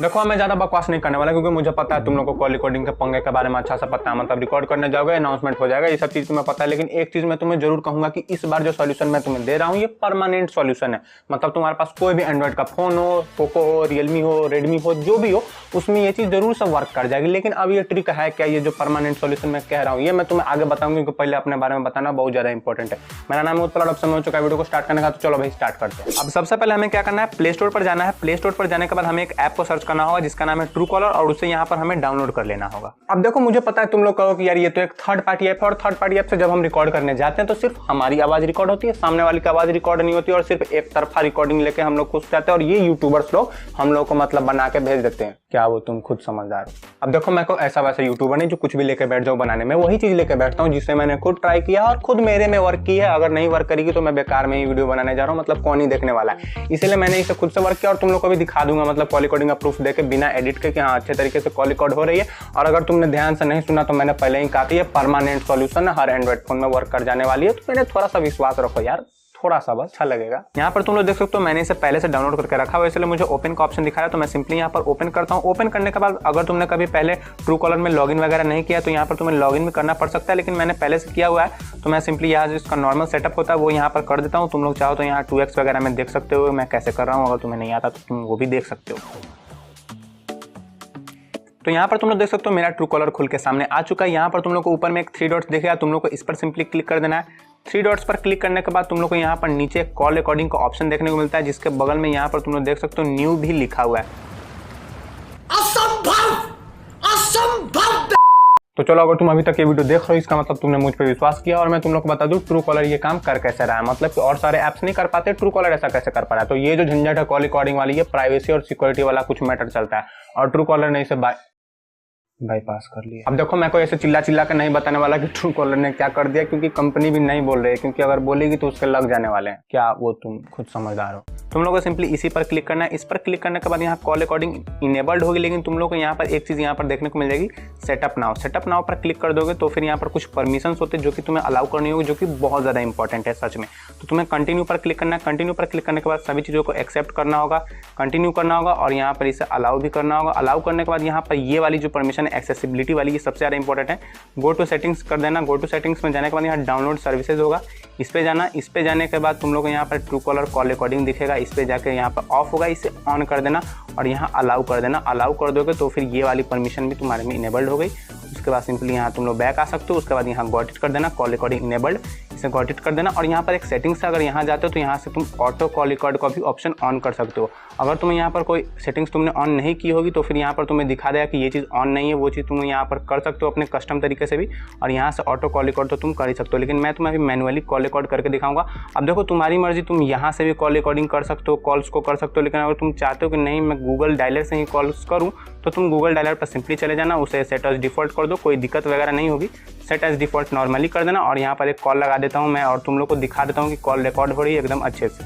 देखो मैं ज्यादा बकवास नहीं करने वाला क्योंकि मुझे पता है तुम लोग को कॉल रिकॉर्डिंग के पंगे के बारे में अच्छा सा पता है। मतलब रिकॉर्ड करने जाओगे, अनाउंसमेंट हो जाएगा, ये सब चीज तुम्हें पता है। लेकिन एक चीज मैं तुम्हें जरूर कहूंगा कि इस बार जो सॉल्यूशन मैं तुम्हें दे रहा हूँ ये परमानेंट सॉल्यूशन है। मतलब तुम्हारे पास कोई भी एंड्रॉइड का फोन हो, पोको हो, रियलमी हो, रेडमी हो, जो भी हो, उसमें ये चीज जरूर से वर्क कर जाएगी। लेकिन अब ये ट्रिक है क्या, ये जो परमानेंट सॉल्यूशन मैं कह रहा हूँ ये मैं तुम्हें आगे बताऊंगा, क्योंकि पहले अपने बारे में बताना बहुत ज्यादा इंपॉर्टेंट है। मेरा नाम उत्पल, अब समय हो चुका है वीडियो को स्टार्ट करने का, तो चलो भाई स्टार्ट करते हैं। अब सबसे पहले हमें क्या करना है, प्ले स्टोर पर जाना है। प्ले स्टोर पर जाने के बाद हमें एक ऐप को सर्च करना होगा जिसका नाम है ट्रू कॉलर, और उसे यहाँ पर हमें डाउनलोड कर लेना होगा। अब देखो मुझे पता है तुम लोग कहो कि यार ये तो एक थर्ड पार्टी ऐप है, और थर्ड पार्टी ऐप से जब हम रिकॉर्ड करने जाते हैं तो सिर्फ हमारी आवाज रिकॉर्ड होती है, सामने वाली की आवाज रिकॉर्ड नहीं होती, और सिर्फ एक तरफा रिकॉर्डिंग लेके हम लोग खुश जाते हैं, और ये यूट्यूबर्स लोग हम लोग को मतलब बना के भेज देते हैं। क्या वो तुम खुद समझदार हो? अब देखो मैं को ऐसा वैसा यूट्यूबर नहीं जो कुछ भी लेके बैठ जाऊं बनाने में, वही चीज लेके बैठता हूँ जिससे मैंने खुद ट्राई किया और खुद मेरे में वर्क की है। अगर नहीं वर्क करेगी तो मैं बेकार में ही वीडियो बनाने जा रहा हूँ, मतलब कौन ही देखने वाला है। इसलिए मैंने इसे खुद से वर्क किया और तुम लोग को भी दिखा दूंगा, मतलब कॉल रिकॉर्डिंग का प्रूफ देके बिना एडिट के कि हाँ अच्छे तरीके से कॉल रिकॉर्ड हो रही है। और अगर तुमने ध्यान से नहीं सुना तो मैंने पहले ही कहा कि ये परमानेंट सॉल्यूशन है, हर एंड्रॉइड फोन में वर्क कर जाने वाली है। तो मैंने थोड़ा सा विश्वास रखो यार, थोड़ा सा बस, अच्छा लगेगा। यहाँ पर तुम लोग देख सकते हो मैंने इसे पहले से डाउनलोड करके रखा हुआ है, इसलिए मुझे ओपन का ऑप्शन दिखा रहा है, तो मैं सिंपली यहाँ पर ओपन करता हूँ। ओपन करने के बाद अगर तुमने कभी पहले ट्रू कॉलर में लॉगिन वगैरह नहीं किया तो यहाँ पर तुम्हें लॉगिन भी करना पड़ सकता है, लेकिन मैंने पहले से किया हुआ है तो मैं सिंपली यहाँ जो इसका नॉर्मल सेटअप होता है वो यहाँ पर कर देता हूँ। तुम लोग चाहो तो यहाँ 2x वगैरह में देख सकते हो मैं कैसे कर रहा हूँ, अगर तुम्हें नहीं आता तो तुम वो भी देख सकते हो। तो यहाँ पर तुम लोग देख सकते हो मेरा ट्रू कॉलर खुल के सामने आ चुका है। यहाँ पर तुम लोग को ऊपर में एक 3 डॉट्स दिखेगा, तुम लोग को इस पर सिंपली क्लिक कर देना है। 3 डॉट्स पर क्लिक करने के बाद तुम लोग को यहाँ पर नीचे कॉल रिकॉर्डिंग का ऑप्शन देखने को मिलता है, जिसके बगल में यहाँ पर तुम लोग देख सकते हो न्यू भी लिखा हुआ है। असंभव, असंभव। तो चलो अगर तुम अभी तक ये वीडियो देख रहे हो इसका मतलब तुमने मुझ पर विश्वास किया। और मैं तुम लोग को बता दूं ट्रू कॉलर ये काम कर कैसे रहा है, मतलब कि और सारे ऐप्स नहीं कर पाते, ट्रू कॉलर ऐसा कैसे कर पा रहा है। तो ये जो झंझट है कॉल रिकॉर्डिंग वाली, ये प्राइवेसी और सिक्योरिटी वाला कुछ मैटर चलता है, और ट्रू कॉलर ने इसे बाईपास कर लिया। अब देखो मैं कोई ऐसे चिल्ला चिल्ला के नहीं बताने वाला कि ट्रू कॉलर ने क्या कर दिया, क्योंकि कंपनी भी नहीं बोल रही है, क्योंकि अगर बोलेगी तो उसके लग जाने वाले हैं। क्या वो तुम खुद समझदार हो? तुम लोगों को सिंपली इसी पर क्लिक करना है। इस पर क्लिक करने के बाद यहाँ कॉल रिकॉर्डिंग इनेबल्ड होगी, लेकिन तुम लोग को यहाँ पर एक चीज़ यहाँ पर देखने को मिल जाएगी, सेटअप नाउ। सेटअप नाउ पर क्लिक कर दोगे तो फिर यहाँ पर कुछ परमिशंस होते हैं जो कि तुम्हें अलाउ करनी होगी, जो कि बहुत ज़्यादा इंपॉर्टेंट है सच में। तो तुम्हें कंटिन्यू पर क्लिक करना है। कंटिन्यू पर क्लिक करने के बाद सभी चीज़ों को एक्सेप्ट करना होगा, कंटिन्यू करना होगा, और यहाँ पर इसे अलाउ भी करना होगा। अलाउ करने के बाद यहाँ पर ये वाली जो परमिशन है एक्सेसिबिलिटी वाली, ये सबसे ज़्यादा इंपॉर्टेंट है। गो टू सेटिंग्स कर देना। गो टू सेटिंग्स में जाने के बाद यहाँ डाउनलोड सर्विसेज होगा, इस पे जाना। इस पे जाने के बाद तुम लोग को यहाँ पर ट्रू कॉलर कॉल रिकॉर्डिंग दिखेगा, इस पे जाकर यहाँ पर ऑफ होगा, इसे ऑन कर देना और यहाँ अलाउ कर देना। अलाउ कर दोगे तो फिर ये वाली परमिशन भी तुम्हारे में इनेबल्ड हो गई। उसके बाद सिंपली यहाँ तुम लोग बैक आ सकते हो। उसके बाद यहाँ गॉट इट कर देना, कॉल रिकॉर्डिंग इनेबल्ड, इसे गॉट इट कर देना। और यहाँ पर एक सेटिंग्स है, अगर यहाँ जाते हो तो यहाँ से तुम ऑटो कॉल रिकॉर्ड का भी ऑप्शन ऑन कर सकते हो। अगर तुम्हें यहाँ पर कोई सेटिंग्स तुमने ऑन नहीं की होगी तो फिर यहाँ पर तुम्हें दिखा देगा कि ये चीज़ ऑन नहीं है, वो चीज़ तुम यहाँ पर कर सकते हो अपने कस्टम तरीके से भी। और यहाँ से ऑटो कॉल रिकॉर्ड तो तुम कर ही सकते हो, लेकिन मैं तुम्हें अभी मैनुअली कॉल रिकॉर्ड करके दिखाऊंगा। अब देखो तुम्हारी मर्जी, तुम यहाँ से भी कॉल रिकॉर्डिंग कर सकते हो, कॉल्स को कर सकते हो। लेकिन अगर तुम चाहते हो कि नहीं मैं गूगल डायलर से ही कॉल्स करूँ तो तुम गूगल डायलर पर सिंपली चले जाना, उसे सेट एज डिफॉल्ट कर दो, कोई दिक्कत वगैरह नहीं होगी। सेट एज डिफॉल्ट नॉर्मली कर देना, और यहाँ पर एक कॉल लगा देता हूँ मैं, और तुम लोग को दिखा देता हूँ कि कॉल रिकॉर्ड हो रही है एकदम अच्छे से।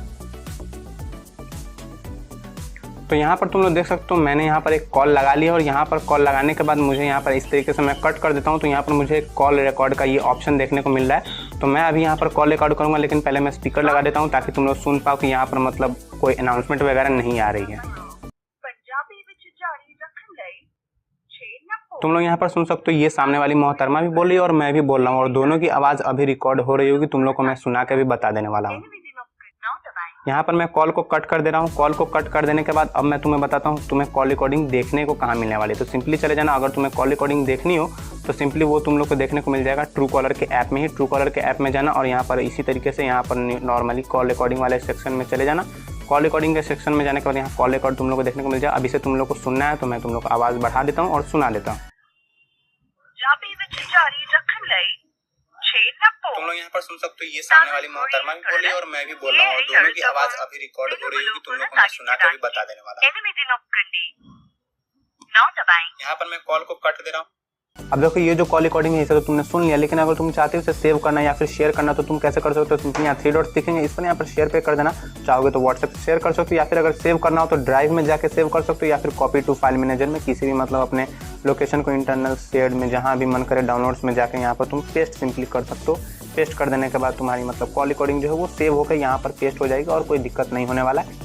तो यहाँ पर तुम लोग देख सकते हो मैंने यहाँ पर एक कॉल लगा लिया, और यहाँ पर कॉल लगाने के बाद मुझे यहाँ पर इस तरीके से मैं कट कर देता हूँ, तो यहाँ पर मुझे कॉल रिकॉर्ड का ये ऑप्शन देखने को मिल रहा है। तो मैं अभी यहाँ पर कॉल रिकॉर्ड करूँगा, लेकिन पहले मैं स्पीकर लगा देता हूँ ताकि तुम लोग सुन पाओ कि यहाँ पर मतलब कोई अनाउंसमेंट वगैरह नहीं आ रही है। तुम लोग यहाँ पर सुन सकते हो ये सामने वाली मोहतरमा भी बोल रही है और मैं भी बोल रहा हूँ, और दोनों की आवाज़ अभी रिकॉर्ड हो रही होगी। तुम लोग को मैं सुना के भी बता देने वाला हूँ। यहाँ पर मैं कॉल को कट कर दे रहा हूँ। कॉल को कट कर देने के बाद अब मैं तुम्हें बताता हूँ तुम्हें कॉल रिकॉर्डिंग देखने को कहाँ मिलने वाली है। तो सिंपली चले जाना, अगर तुम्हें कॉल रिकॉर्डिंग देखनी हो तो सिंपली वो तुम लोग को देखने को मिल जाएगा ट्रू कॉलर के ऐप में ही। ट्रू कॉलर के ऐप में जाना और यहाँ पर इसी तरीके से यहाँ पर नॉर्मली कॉल रिकॉर्डिंग वाले सेक्शन में चले जाना। कॉल रिकॉर्डिंग के सेक्शन में जाने के बाद यहाँ कॉल रिकॉर्ड तुम लोग को देखने को मिल जाए। अभी से तुम लोग को सुनना है तो मैं तुम लोग को आवाज़ बढ़ा देता हूँ और सुना देता हूँ। तुम लोग यहाँ पर सुन सकते हो ये सामने वाली मोहतरमा भी बोल रही है और मैं भी बोल रहा हूँ, और दोनों की आवाज अभी रिकॉर्ड हो रही होगी। तुम लोग को मैं सुना के भी बता देने वाला हूँ। यहाँ पर मैं कॉल को कट दे रहा हूँ। अब देखो ये जो कॉल रिकॉर्डिंग है इसे तो तुमने सुन लिया, लेकिन अगर तुम चाहते हो इसे सेव करना या फिर शेयर करना तो तुम कैसे कर सकते हो। सिंपली यहाँ 3 डॉट्स दिखेंगे, इस पर यहाँ पर शेयर पे कर देना। चाहोगे तो व्हाट्सएप से शेयर कर सकते हो, या फिर अगर सेव करना हो तो ड्राइव में जाके सेव कर सकते हो, या फिर कॉपी टू फाइल मैनेजर में किसी भी मतलब अपने लोकेशन को इंटरनल शेयर में जहाँ भी मन करे डाउनलोड्स में जाके यहाँ पर तुम पेस्ट सिंपली कर सकते हो। पेस्ट कर देने के बाद तुम्हारी मतलब कॉल रिकॉर्डिंग जो है वो सेव होकर यहाँ पर पेस्ट हो जाएगी और कोई दिक्कत नहीं होने वाला है।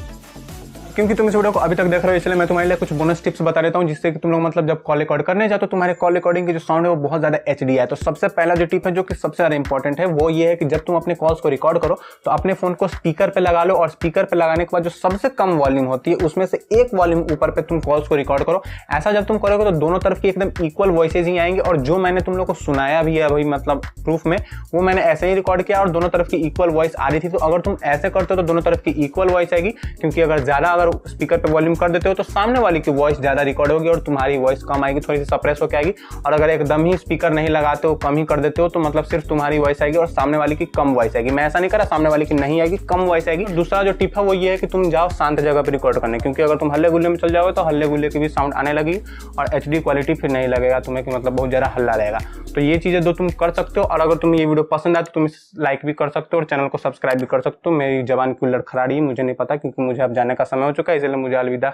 क्योंकि तुम इस वीडियो को अभी तक देख रहे हो इसलिए मैं तुम्हारे लिए कुछ बोनस टिप्स बता देता हूँ, जिससे कि तुम लोग मतलब जब कॉल रिकॉर्ड करने जाओ तो तुम्हारे कॉल रिकॉर्डिंग की जो साउंड है वो बहुत ज्यादा एचडी है। तो सबसे पहला जो टिप है जो कि सबसे ज्यादा इंपॉर्टेंट है वो ये है कि जब तुम अपने कॉल्स को रिकॉर्ड करो तो अपने फोन को स्पीकर पे लगा लो, और स्पीकर पे लगाने के बाद जो सबसे कम वॉल्यूम होती है उसमें से एक वॉल्यूम ऊपर पे तुम कॉल्स को रिकॉर्ड करो। ऐसा जब तुम करोगे तो दोनों तरफ की एकदम इक्वल वॉइसेज ही आएंगे, और जो मैंने तुम लोग को सुनाया भी है भाई मतलब प्रूफ में, वो मैंने ऐसे ही रिकॉर्ड किया और दोनों तरफ की इक्वल वॉइस आ रही थी। तो अगर तुम ऐसे करते हो तो दोनों तरफ की इक्वल वॉइस आएगी, क्योंकि अगर ज्यादा अगर स्पीकर पे वॉल्यूम कर देते हो तो सामने वाली की वॉइस ज्यादा रिकॉर्ड होगी और तुम्हारी वॉइस कम आएगी, थोड़ी सी सप्रेस होकर आएगी। और अगर एकदम ही स्पीकर नहीं लगाते हो, कम ही कर देते हो, तो मतलब सिर्फ तुम्हारी वॉइस आएगी और सामने वाली की कम वॉइस आएगी। मैं ऐसा नहीं करा, सामने वाली की नहीं आएगी, कम वॉइस आएगी। दूसरा जो टिप है वो ये है कि तुम जाओ शांत जगह पे रिकॉर्ड करने, क्योंकि अगर तुम हल्ले गुल्ले में चल जाओगे तो हल्ले गुल्ले की भी साउंड आने लगी और एचडी क्वालिटी फिर नहीं लगेगा तुम्हें, कि मतलब बहुत ज़्यादा हल्ला रहेगा। तो ये चीज़ें दो तुम कर सकते हो, और अगर तुम्हें ये वीडियो पसंद आए तो तुम लाइक भी कर सकते हो और चैनल को सब्सक्राइब भी कर सकते हो। मेरी जबान क्यों लड़खड़ा रही है मुझे नहीं पता, क्योंकि मुझे अब जाने का समय हो चुका है, इसलिए मुझे अलविदा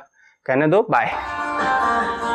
कहने दो, बाय।